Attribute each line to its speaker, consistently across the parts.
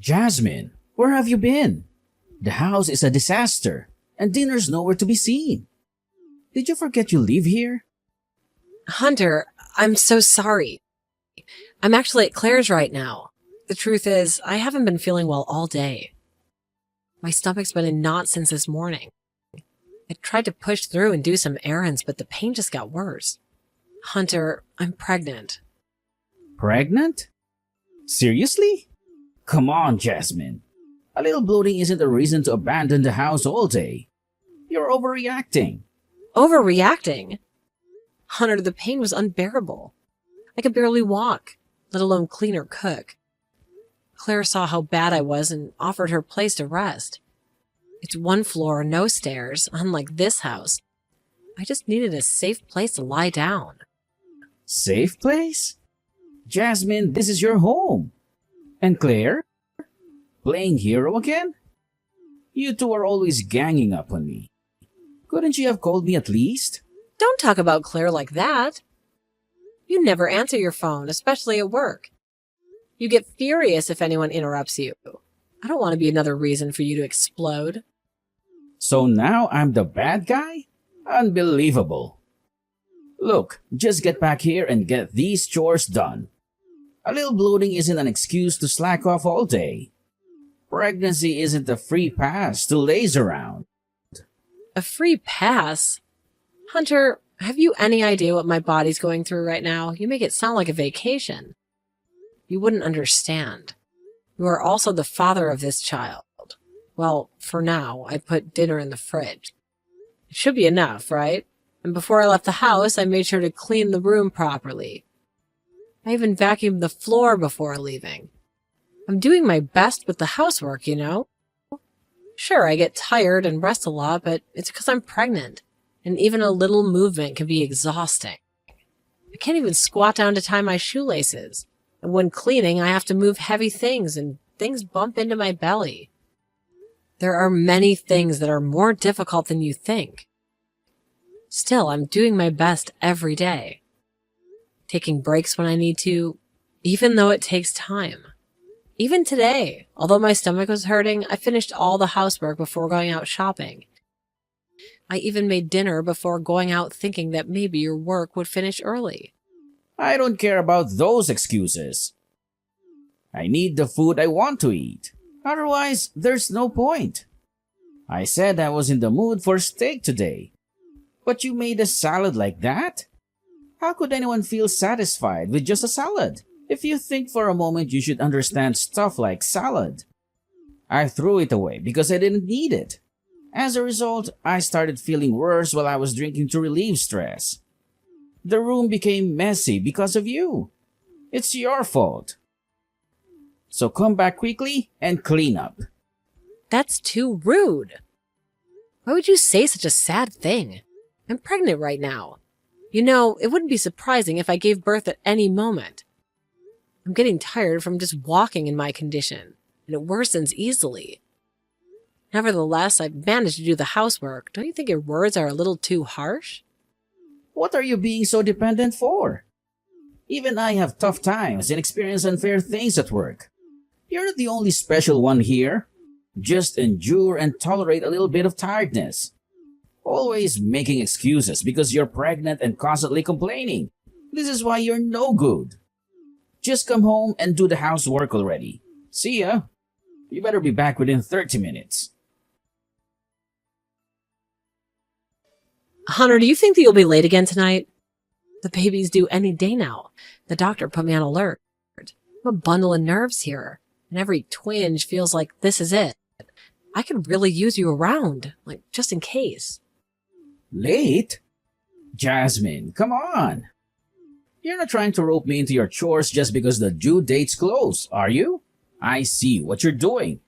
Speaker 1: Jasmine, where have you been? The house is a disaster, and dinner's nowhere to be seen. Did you forget you live here?
Speaker 2: Hunter, I'm so sorry. I'm actually at Claire's right now. The truth is, I haven't been feeling well all day. My stomach's been in knots since this morning. I tried to push through and do some errands, but the pain just got worse. Hunter, I'm pregnant.
Speaker 1: Pregnant? Seriously? Come on, Jasmine. A little bloating isn't a reason to abandon the house all day. You're overreacting.
Speaker 2: Overreacting? Hunter, the pain was unbearable. I could barely walk, let alone clean or cook. Claire saw how bad I was and offered her place to rest. It's one floor, no stairs, unlike this house. I just needed a safe place to lie down.
Speaker 1: Safe place? Jasmine, this is your home. And Claire? Playing hero again? You two are always ganging up on me. Couldn't you have called me at least?
Speaker 2: Don't talk about Claire like that. You never answer your phone, especially at work. You get furious if anyone interrupts you. I don't want to be another reason for you to explode.
Speaker 1: So now I'm the bad guy? Unbelievable. Look, just get back here and get these chores done. A little bloating isn't an excuse to slack off all day. Pregnancy isn't a free pass to laze around.
Speaker 2: A free pass? Hunter, have you any idea what my body's going through right now? You make it sound like a vacation. You wouldn't understand. You are also the father of this child. Well, for now, I put dinner in the fridge. It should be enough, right? And before I left the house, I made sure to clean the room properly. I even vacuumed the floor before leaving. I'm doing my best with the housework, you know? Sure, I get tired and rest a lot, but it's because I'm pregnant, and even a little movement can be exhausting. I can't even squat down to tie my shoelaces, and when cleaning, I have to move heavy things, and things bump into my belly. There are many things that are more difficult than you think. Still, I'm doing my best every day. Taking breaks when I need to, even though it takes time. Even today, although my stomach was hurting, I finished all the housework before going out shopping. I even made dinner before going out thinking that maybe your work would finish early.
Speaker 1: I don't care about those excuses. I need the food I want to eat. Otherwise, there's no point. I said I was in the mood for steak today. But you made a salad like that? How could anyone feel satisfied with just a salad? If you think for a moment, you should understand stuff like salad. I threw it away because I didn't need it. As a result, I started feeling worse while I was drinking to relieve stress. The room became messy because of you. It's your fault. So come back quickly and clean up.
Speaker 2: That's too rude. Why would you say such a sad thing? I'm pregnant right now. You know, it wouldn't be surprising if I gave birth at any moment. I'm getting tired from just walking in my condition, and it worsens easily. Nevertheless, I've managed to do the housework. Don't you think your words are a little too harsh?
Speaker 1: What are you being so dependent for? Even I have tough times and experience unfair things at work. You're not the only special one here. Just endure and tolerate a little bit of tiredness. Always making excuses because you're pregnant and constantly complaining. This is why you're no good. Just come home and do the housework already. See ya. You better be back within 30 minutes.
Speaker 2: Hunter, do you think that you'll be late again tonight? The baby's due any day now. The doctor put me on alert. I'm a bundle of nerves here, and every twinge feels like this is it. I could really use you around, like just in case.
Speaker 1: Late? Jasmine, come on. You're not trying to rope me into your chores just because the due date's close, are you? I see what you're doing.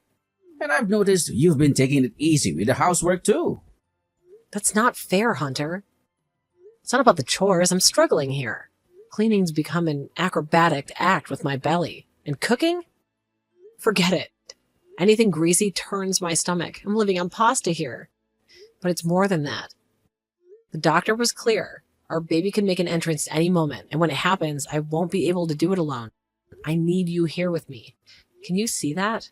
Speaker 1: And I've noticed you've been taking it easy with the housework too.
Speaker 2: That's not fair, Hunter. It's not about the chores. I'm struggling here. Cleaning's become an acrobatic act with my belly. And cooking? Forget it. Anything greasy turns my stomach. I'm living on pasta here. But it's more than that. The doctor was clear. Our baby can make an entrance any moment, and when it happens, I won't be able to do it alone. I need you here with me. Can you see that?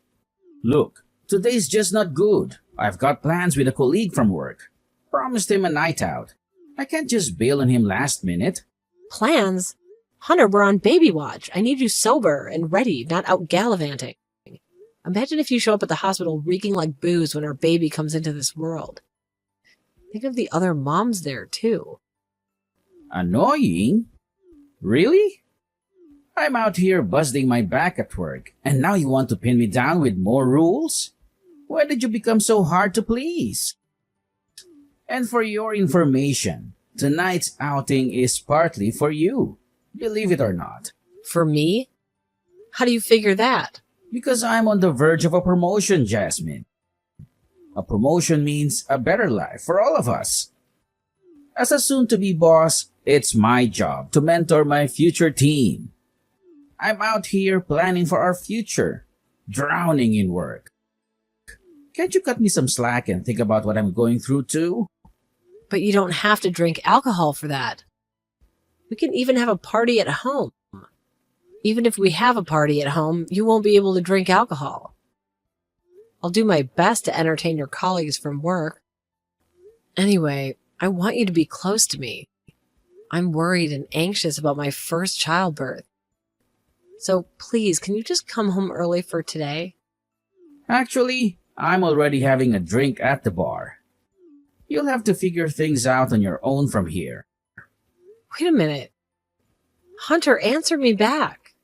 Speaker 1: Look, today's just not good. I've got plans with a colleague from work. Promised him a night out. I can't just bail on him last minute.
Speaker 2: Plans? Hunter, we're on baby watch. I need you sober and ready, not out gallivanting. Imagine if you show up at the hospital reeking like booze when our baby comes into this world. Think of the other moms there, too.
Speaker 1: Annoying? Really? I'm out here busting my back at work, and now you want to pin me down with more rules? Why did you become so hard to please? And for your information, tonight's outing is partly for you, believe it or not.
Speaker 2: For me? How do you figure that?
Speaker 1: Because I'm on the verge of a promotion, Jasmine. A promotion means a better life for all of us. As a soon-to-be boss, it's my job to mentor my future team. I'm out here planning for our future, drowning in work. Can't you cut me some slack and think about what I'm going through too?
Speaker 2: But you don't have to drink alcohol for that. We can even have a party at home. Even if we have a party at home, you won't be able to drink alcohol. I'll do my best to entertain your colleagues from work. Anyway, I want you to be close to me. I'm worried and anxious about my first childbirth. So please, can you just come home early for today?
Speaker 1: Actually, I'm already having a drink at the bar. You'll have to figure things out on your own from here.
Speaker 2: Wait a minute. Hunter, answer me back.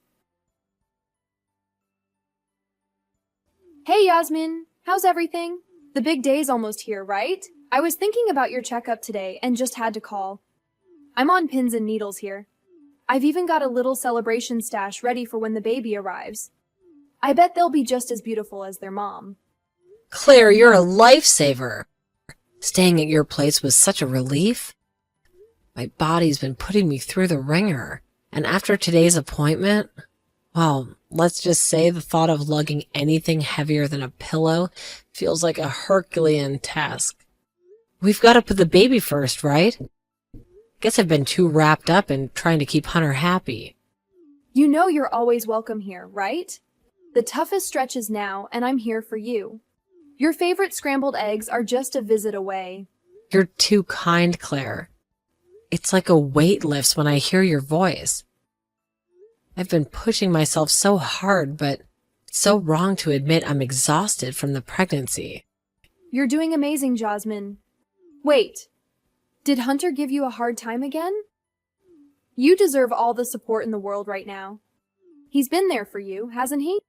Speaker 3: Hey Yasmin, how's everything? The big day's almost here, right? I was thinking about your checkup today and just had to call. I'm on pins and needles here. I've even got a little celebration stash ready for when the baby arrives. I bet they'll be just as beautiful as their mom.
Speaker 2: Claire, you're a lifesaver. Staying at your place was such a relief. My body's been putting me through the ringer. And after today's appointment, well, let's just say the thought of lugging anything heavier than a pillow feels like a Herculean task. We've got to put the baby first, right? Guess I've been too wrapped up in trying to keep Hunter happy.
Speaker 3: You know you're always welcome here, right? The toughest stretch is now, and I'm here for you. Your favorite scrambled eggs are just a visit away.
Speaker 2: You're too kind, Claire. It's like a weight lifts when I hear your voice. I've been pushing myself so hard, but it's so wrong to admit I'm exhausted from the pregnancy.
Speaker 3: You're doing amazing, Jasmine. Wait, did Hunter give you a hard time again? You deserve all the support in the world right now. He's been there for you, hasn't he?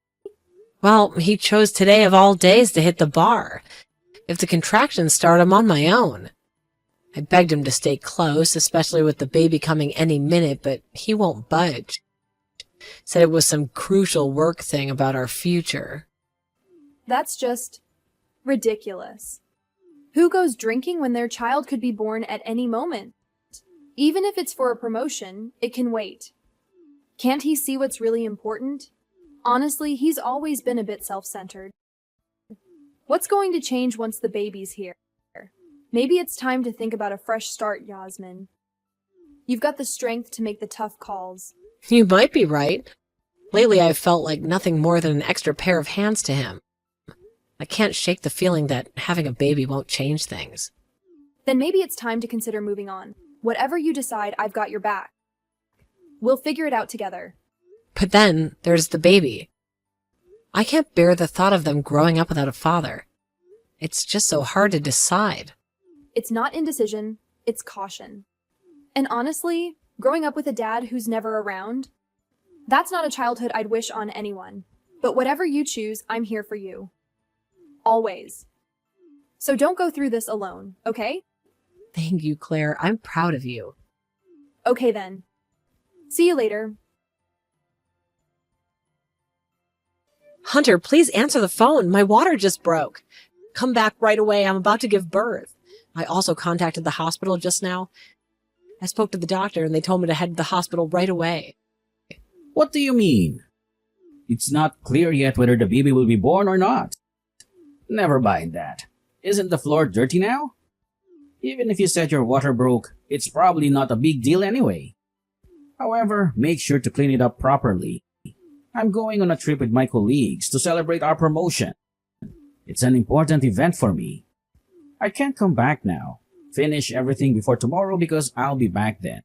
Speaker 2: Well, he chose today of all days to hit the bar. If the contractions start, I'm on my own. I begged him to stay close, especially with the baby coming any minute, but he won't budge. Said it was some crucial work thing about our future.
Speaker 3: That's just ridiculous. Who goes drinking when their child could be born at any moment? Even if it's for a promotion, it can wait. Can't he see what's really important? Honestly, he's always been a bit self-centered. What's going to change once the baby's here? Maybe it's time to think about a fresh start, Yasmin. You've got the strength to make the tough calls.
Speaker 2: You might be right. Lately, I've felt like nothing more than an extra pair of hands to him. I can't shake the feeling that having a baby won't change things.
Speaker 3: Then maybe it's time to consider moving on. Whatever you decide, I've got your back. We'll figure it out together.
Speaker 2: But then there's the baby. I can't bear the thought of them growing up without a father. It's just so hard to decide.
Speaker 3: It's not indecision, it's caution. And honestly, growing up with a dad who's never around, that's not a childhood I'd wish on anyone. But whatever you choose, I'm here for you. Always. So don't go through this alone, okay?
Speaker 2: Thank you, Claire. I'm proud of you.
Speaker 3: Okay then. See you later.
Speaker 2: Hunter, please answer the phone. My water just broke. Come back right away. I'm about to give birth. I also contacted the hospital just now. I spoke to the doctor and they told me to head to the hospital right away.
Speaker 1: What do you mean? It's not clear yet whether the baby will be born or not. Never mind that. Isn't the floor dirty now? Even if you said your water broke, it's probably not a big deal anyway. However, make sure to clean it up properly. I'm going on a trip with my colleagues to celebrate our promotion. It's an important event for me. I can't come back now. Finish everything before tomorrow because I'll be back then.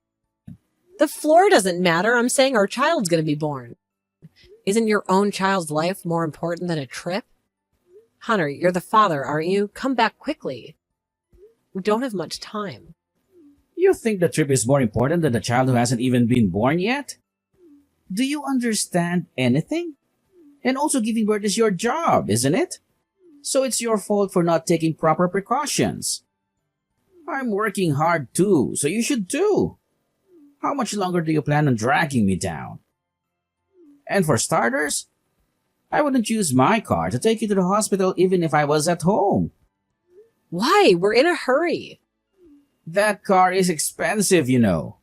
Speaker 2: The floor doesn't matter. I'm saying our child's going to be born. Isn't your own child's life more important than a trip? Hunter, you're the father, aren't you? Come back quickly. We don't have much time.
Speaker 1: You think the trip is more important than the child who hasn't even been born yet? Do you understand anything? And also giving birth is your job, isn't it? So it's your fault for not taking proper precautions. I'm working hard too, so you should too. How much longer do you plan on dragging me down? And for starters, I wouldn't use my car to take you to the hospital even if I was at home.
Speaker 2: Why? We're in a hurry.
Speaker 1: That car is expensive, you know.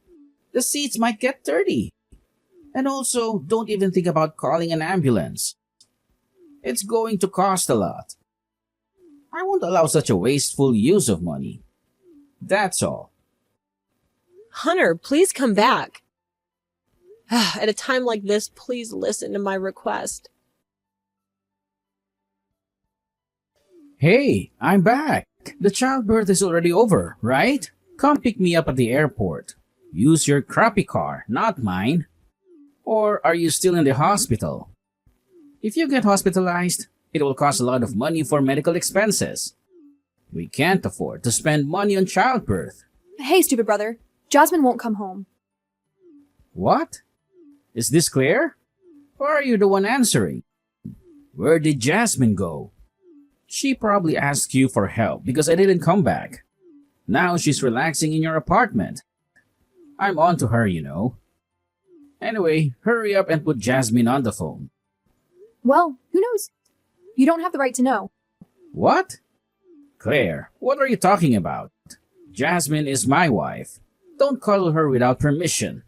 Speaker 1: The seats might get dirty. And also, don't even think about calling an ambulance. It's going to cost a lot. I won't allow such a wasteful use of money. That's all.
Speaker 2: Hunter, please come back. At a time like this, please listen to my request.
Speaker 1: Hey, I'm back. The childbirth is already over, right? Come pick me up at the airport. Use your crappy car, not mine. Or are you still in the hospital? If you get hospitalized, it will cost a lot of money for medical expenses. We can't afford to spend money on childbirth.
Speaker 3: Hey, stupid brother. Jasmine won't come home.
Speaker 1: What? Is this clear? Or are you the one answering? Where did Jasmine go? She probably asked you for help because I didn't come back. Now she's relaxing in your apartment. I'm on to her, you know. Anyway, hurry up and put Jasmine on the phone.
Speaker 3: Well, who knows? You don't have the right to know.
Speaker 1: What? Claire, what are you talking about? Jasmine is my wife. Don't cuddle her without permission.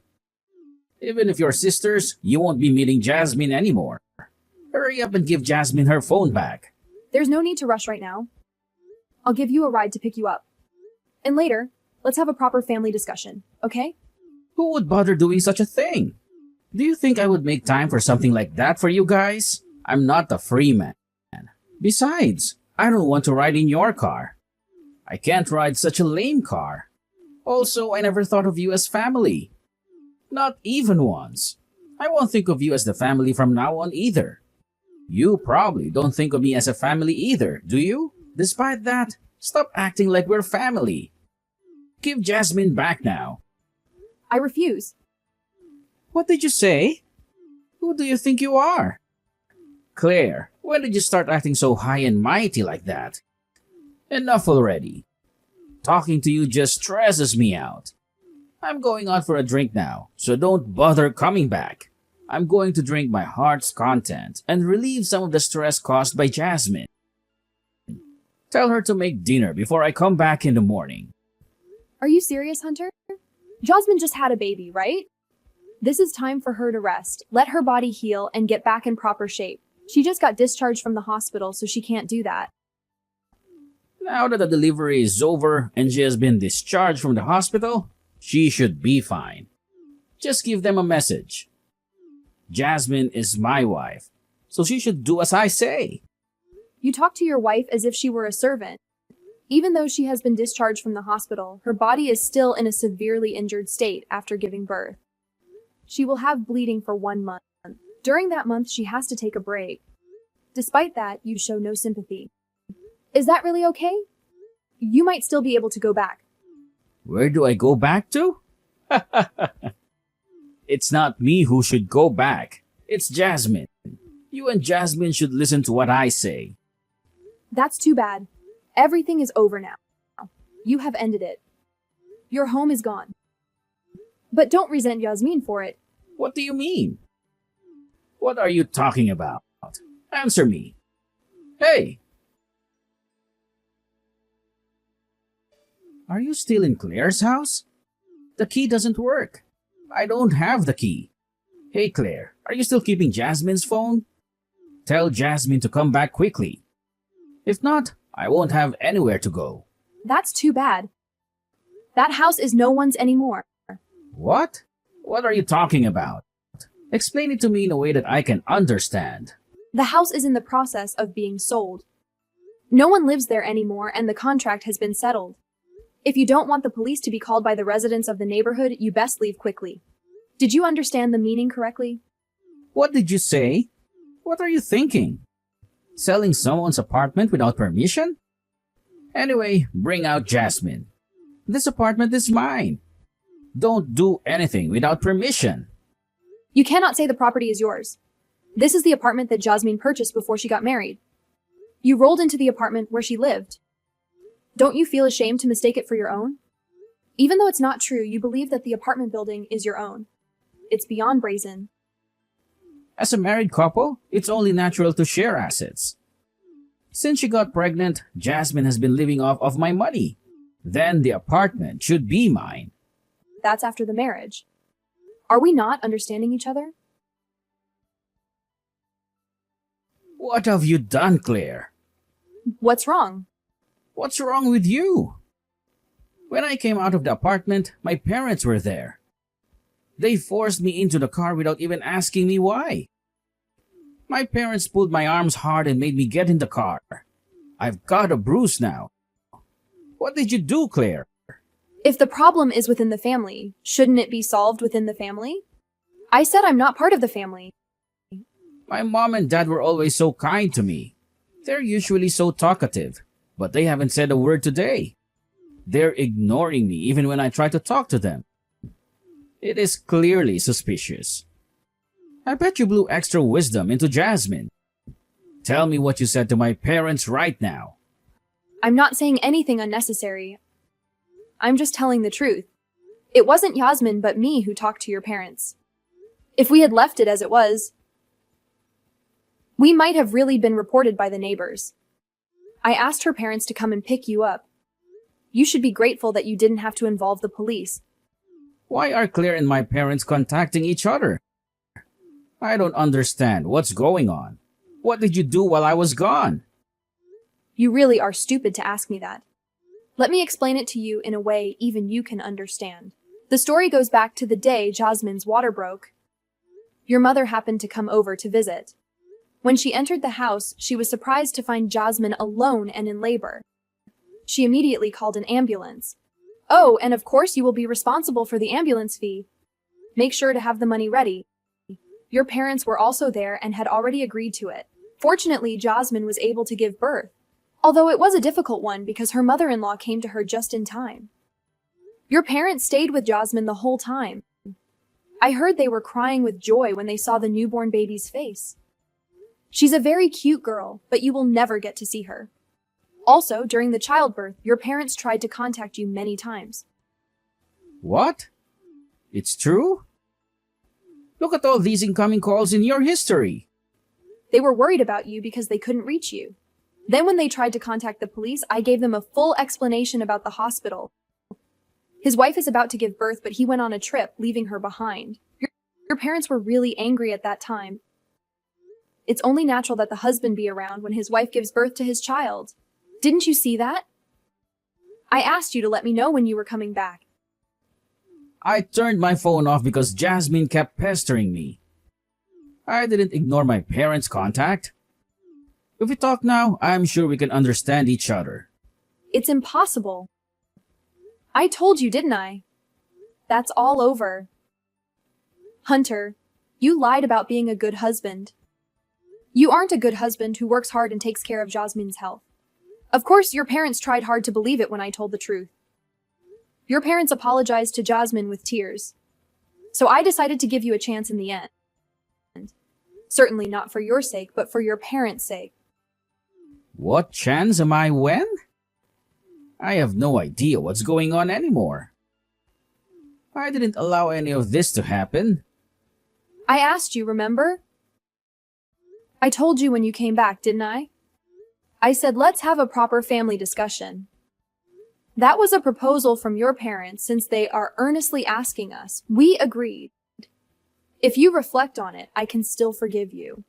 Speaker 1: Even if you're sisters, you won't be meeting Jasmine anymore. Hurry up and give Jasmine her phone back.
Speaker 3: There's no need to rush right now. I'll give you a ride to pick you up. And later, let's have a proper family discussion, okay?
Speaker 1: Who would bother doing such a thing? Do you think I would make time for something like that for you guys? I'm not a free man. Besides, I don't want to ride in your car. I can't ride such a lame car. Also, I never thought of you as family. Not even once. I won't think of you as the family from now on either. You probably don't think of me as a family either, do you? Despite that, stop acting like we're family. Give Jasmine back now.
Speaker 3: I refuse.
Speaker 1: What did you say? Who do you think you are? Claire, when did you start acting so high and mighty like that? Enough already. Talking to you just stresses me out. I'm going out for a drink now, so don't bother coming back. I'm going to drink my heart's content and relieve some of the stress caused by Jasmine. Tell her to make dinner before I come back in the morning.
Speaker 3: Are you serious, Hunter? Jasmine just had a baby, right? This is time for her to rest, let her body heal, and get back in proper shape. She just got discharged from the hospital, so she can't do that.
Speaker 1: Now that the delivery is over and she has been discharged from the hospital, she should be fine. Just give them a message. Jasmine is my wife, so she should do as I say.
Speaker 3: You talk to your wife as if she were a servant. Even though she has been discharged from the hospital, her body is still in a severely injured state after giving birth. She will have bleeding for 1 month. During that month, she has to take a break. Despite that, you show no sympathy. Is that really okay? You might still be able to go back.
Speaker 1: Where do I go back to? It's not me who should go back. It's Jasmine. You and Jasmine should listen to what I say.
Speaker 3: That's too bad. Everything is over now. You have ended it. Your home is gone. But don't resent Yasmin for it.
Speaker 1: What do you mean? What are you talking about? Answer me. Hey! Are you still in Claire's house? The key doesn't work. I don't have the key. Hey Claire, are you still keeping Jasmine's phone? Tell Jasmine to come back quickly. If not, I won't have anywhere to go.
Speaker 3: That's too bad. That house is no one's anymore.
Speaker 1: What? What are you talking about? Explain it to me in a way that I can understand.
Speaker 3: The house is in the process of being sold. No one lives there anymore and the contract has been settled. If you don't want the police to be called by the residents of the neighborhood, you best leave quickly. Did you understand the meaning correctly?
Speaker 1: What did you say? What are you thinking? Selling someone's apartment without permission? Anyway, bring out Jasmine. This apartment is mine. Don't do anything without permission.
Speaker 3: You cannot say the property is yours. This is the apartment that Jasmine purchased before she got married. You rolled into the apartment where she lived. Don't you feel ashamed to mistake it for your own? Even though it's not true, you believe that the apartment building is your own. It's beyond brazen.
Speaker 1: As a married couple, it's only natural to share assets. Since she got pregnant, Jasmine has been living off of my money. Then the apartment should be mine.
Speaker 3: That's after the marriage. Are we not understanding each other?
Speaker 1: What have you done, Claire?
Speaker 3: What's wrong?
Speaker 1: What's wrong with you? When I came out of the apartment, my parents were there. They forced me into the car without even asking me why. My parents pulled my arms hard and made me get in the car. I've got a bruise now. What did you do, Claire?
Speaker 3: If the problem is within the family, shouldn't it be solved within the family? I said I'm not part of the family.
Speaker 1: My mom and dad were always so kind to me. They're usually so talkative, but they haven't said a word today. They're ignoring me even when I try to talk to them. It is clearly suspicious. I bet you blew extra wisdom into Jasmine. Tell me what you said to my parents right now.
Speaker 3: I'm not saying anything unnecessary. I'm just telling the truth. It wasn't Yasmin but me who talked to your parents. If we had left it as it was, we might have really been reported by the neighbors. I asked her parents to come and pick you up. You should be grateful that you didn't have to involve the police.
Speaker 1: Why are Claire and my parents contacting each other? I don't understand what's going on. What did you do while I was gone?
Speaker 3: You really are stupid to ask me that. Let me explain it to you in a way even you can understand. The story goes back to the day Jasmine's water broke. Your mother happened to come over to visit. When she entered the house, she was surprised to find Jasmine alone and in labor. She immediately called an ambulance. Oh, and of course you will be responsible for the ambulance fee. Make sure to have the money ready. Your parents were also there and had already agreed to it. Fortunately, Jasmine was able to give birth, although it was a difficult one because her mother-in-law came to her just in time. Your parents stayed with Jasmine the whole time. I heard they were crying with joy when they saw the newborn baby's face. She's a very cute girl, but you will never get to see her. Also, during the childbirth, your parents tried to contact you many times.
Speaker 1: What? It's true? Look at all these incoming calls in your history.
Speaker 3: They were worried about you because they couldn't reach you. Then when they tried to contact the police, I gave them a full explanation about the hospital. His wife is about to give birth, but he went on a trip, leaving her behind. Your parents were really angry at that time. It's only natural that the husband be around when his wife gives birth to his child. Didn't you see that? I asked you to let me know when you were coming back.
Speaker 1: I turned my phone off because Jasmine kept pestering me. I didn't ignore my parents' contact. If we talk now, I'm sure we can understand each other.
Speaker 3: It's impossible. I told you, didn't I? That's all over. Hunter, you lied about being a good husband. You aren't a good husband who works hard and takes care of Jasmine's health. Of course, your parents tried hard to believe it when I told the truth. Your parents apologized to Jasmine with tears. So I decided to give you a chance in the end. Certainly not for your sake, but for your parents' sake.
Speaker 1: What chance am I when? I have no idea what's going on anymore. I didn't allow any of this to happen.
Speaker 3: I asked you, remember? I told you when you came back, didn't I? I said, let's have a proper family discussion. That was a proposal from your parents since they are earnestly asking us. We agreed. If you reflect on it, I can still forgive you.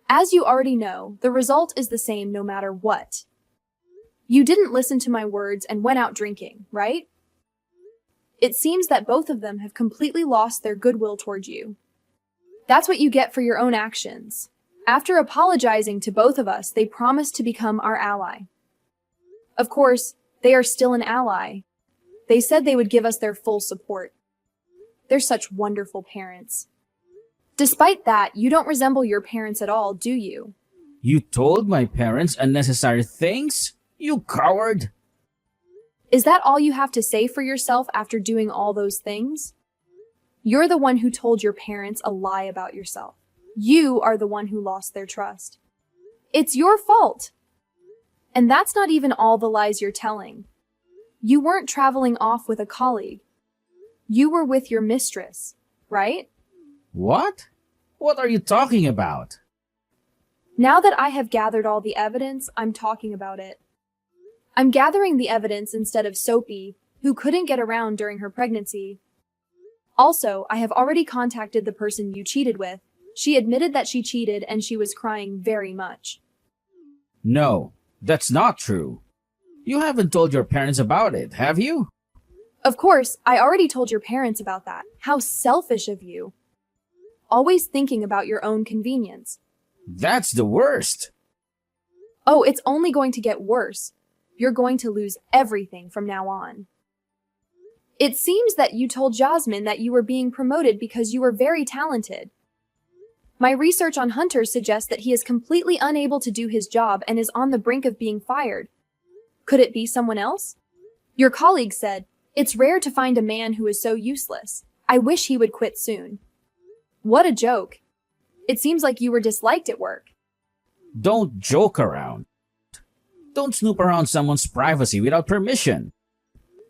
Speaker 3: As you already know, the result is the same no matter what. You didn't listen to my words and went out drinking, right? It seems that both of them have completely lost their goodwill toward you. That's what you get for your own actions. After apologizing to both of us, they promised to become our ally. Of course, they are still an ally. They said they would give us their full support. They're such wonderful parents. Despite that, you don't resemble your parents at all, do you?
Speaker 1: You told my parents unnecessary things? You coward!
Speaker 3: Is that all you have to say for yourself after doing all those things? You're the one who told your parents a lie about yourself. You are the one who lost their trust. It's your fault. And that's not even all the lies you're telling. You weren't traveling off with a colleague. You were with your mistress, right?
Speaker 1: What? What are you talking about?
Speaker 3: Now that I have gathered all the evidence, I'm talking about it. I'm gathering the evidence instead of Soapy, who couldn't get around during her pregnancy. Also, I have already contacted the person you cheated with. She admitted that she cheated and she was crying very much.
Speaker 1: No, that's not true. You haven't told your parents about it, have you?
Speaker 3: Of course, I already told your parents about that. How selfish of you. Always thinking about your own convenience.
Speaker 1: That's the worst.
Speaker 3: Oh, it's only going to get worse. You're going to lose everything from now on. It seems that you told Jasmine that you were being promoted because you were very talented. My research on Hunter suggests that he is completely unable to do his job and is on the brink of being fired. Could it be someone else? Your colleague said, "It's rare to find a man who is so useless. I wish he would quit soon." What a joke. It seems like you were disliked at work.
Speaker 1: Don't joke around. Don't snoop around someone's privacy without permission.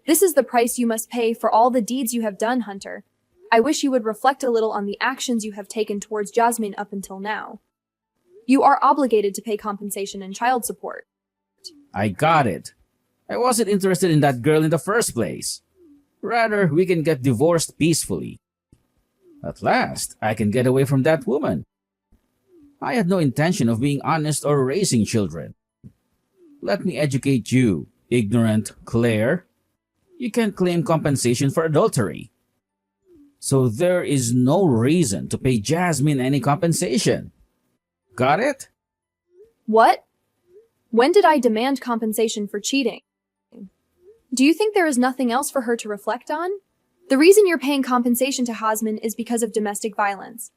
Speaker 3: This is the price you must pay for all the deeds you have done, Hunter. I wish you would reflect a little on the actions you have taken towards Jasmine up until now. You are obligated to pay compensation and child support.
Speaker 1: I got it. I wasn't interested in that girl in the first place. Rather, we can get divorced peacefully. At last, I can get away from that woman. I had no intention of being honest or raising children. Let me educate you, ignorant Claire. You can't claim compensation for adultery. So there is no reason to pay Jasmine any compensation. Got it?
Speaker 3: What? When did I demand compensation for cheating? Do you think there is nothing else for her to reflect on? The reason you're paying compensation to Jasmine is because of domestic violence.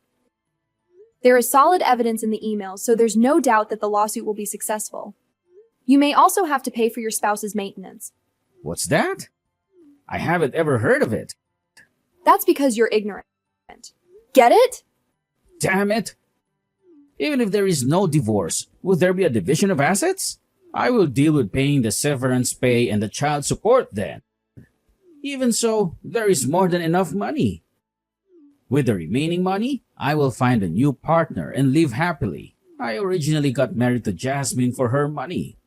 Speaker 3: There is solid evidence in the emails, so there's no doubt that the lawsuit will be successful. You may also have to pay for your spouse's maintenance.
Speaker 1: What's that? I haven't ever heard of it.
Speaker 3: That's because you're ignorant. Get it?
Speaker 1: Damn it! Even if there is no divorce, would there be a division of assets? I will deal with paying the severance pay and the child support then. Even so, there is more than enough money. With the remaining money, I will find a new partner and live happily. I originally got married to Jasmine for her money.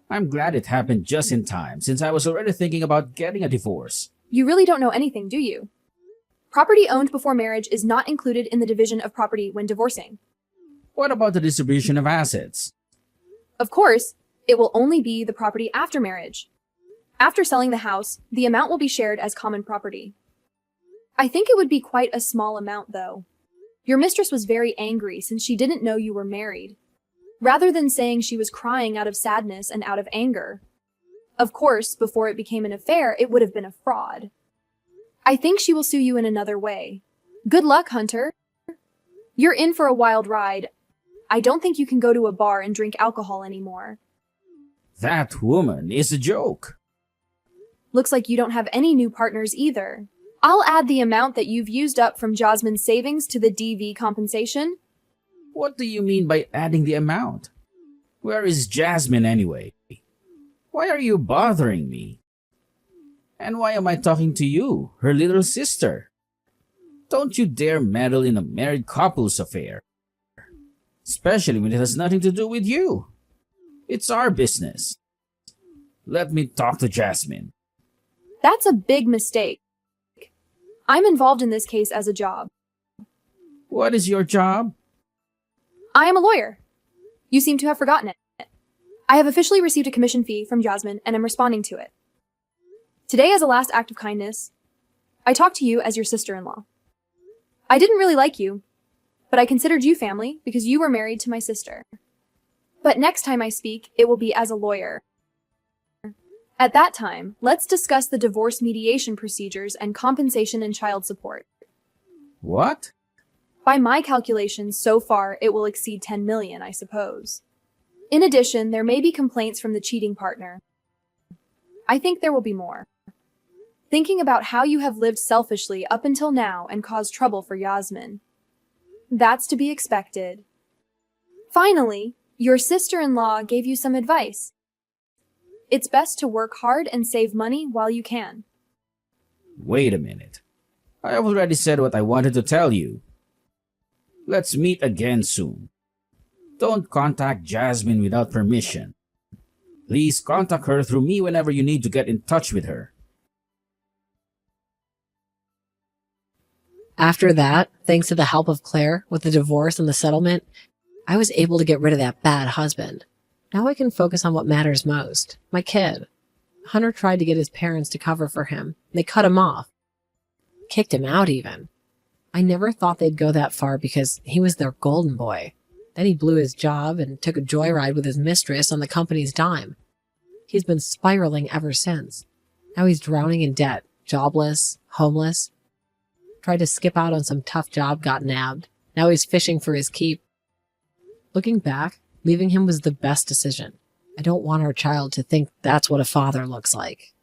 Speaker 1: I'm glad it happened just in time, since I was already thinking about getting a divorce.
Speaker 3: You really don't know anything, do you? Property owned before marriage is not included in the division of property when divorcing.
Speaker 1: What about the distribution of assets?
Speaker 3: Of course, it will only be the property after marriage. After selling the house, the amount will be shared as common property. I think it would be quite a small amount, though. Your mistress was very angry since she didn't know you were married. Rather than saying she was crying out of sadness and out of anger. Of course, before it became an affair, it would have been a fraud. I think she will sue you in another way. Good luck, Hunter. You're in for a wild ride. I don't think you can go to a bar and drink alcohol anymore.
Speaker 1: That woman is a joke.
Speaker 3: Looks like you don't have any new partners either. I'll add the amount that you've used up from Jasmine's savings to the DV compensation.
Speaker 1: What do you mean by adding the amount? Where is Jasmine anyway? Why are you bothering me? And why am I talking to you, her little sister? Don't you dare meddle in a married couple's affair. Especially when it has nothing to do with you. It's our business. Let me talk to Jasmine.
Speaker 3: That's a big mistake. I'm involved in this case as a job.
Speaker 1: What is your job?
Speaker 3: I am a lawyer. You seem to have forgotten it. I have officially received a commission fee from Jasmine and am responding to it. Today, as a last act of kindness, I talk to you as your sister-in-law. I didn't really like you, but I considered you family because you were married to my sister. But next time I speak, it will be as a lawyer. At that time, let's discuss the divorce mediation procedures and compensation and child support.
Speaker 1: What?
Speaker 3: By my calculations, so far, it will exceed 10 million, I suppose. In addition, there may be complaints from the cheating partner. I think there will be more. Thinking about how you have lived selfishly up until now and caused trouble for Yasmin. That's to be expected. Finally, your sister-in-law gave you some advice. It's best to work hard and save money while you can.
Speaker 1: Wait a minute. I have already said what I wanted to tell you. Let's meet again soon. Don't contact Jasmine without permission. Please contact her through me whenever you need to get in touch with her.
Speaker 2: After that, thanks to the help of Claire with the divorce and the settlement, I was able to get rid of that bad husband. Now I can focus on what matters most, my kid. Hunter tried to get his parents to cover for him. They cut him off. Kicked him out even. I never thought they'd go that far because he was their golden boy. Then he blew his job and took a joyride with his mistress on the company's dime. He's been spiraling ever since. Now he's drowning in debt, jobless, homeless. Tried to skip out on some tough job, got nabbed. Now he's fishing for his keep. Looking back, leaving him was the best decision. I don't want our child to think that's what a father looks like.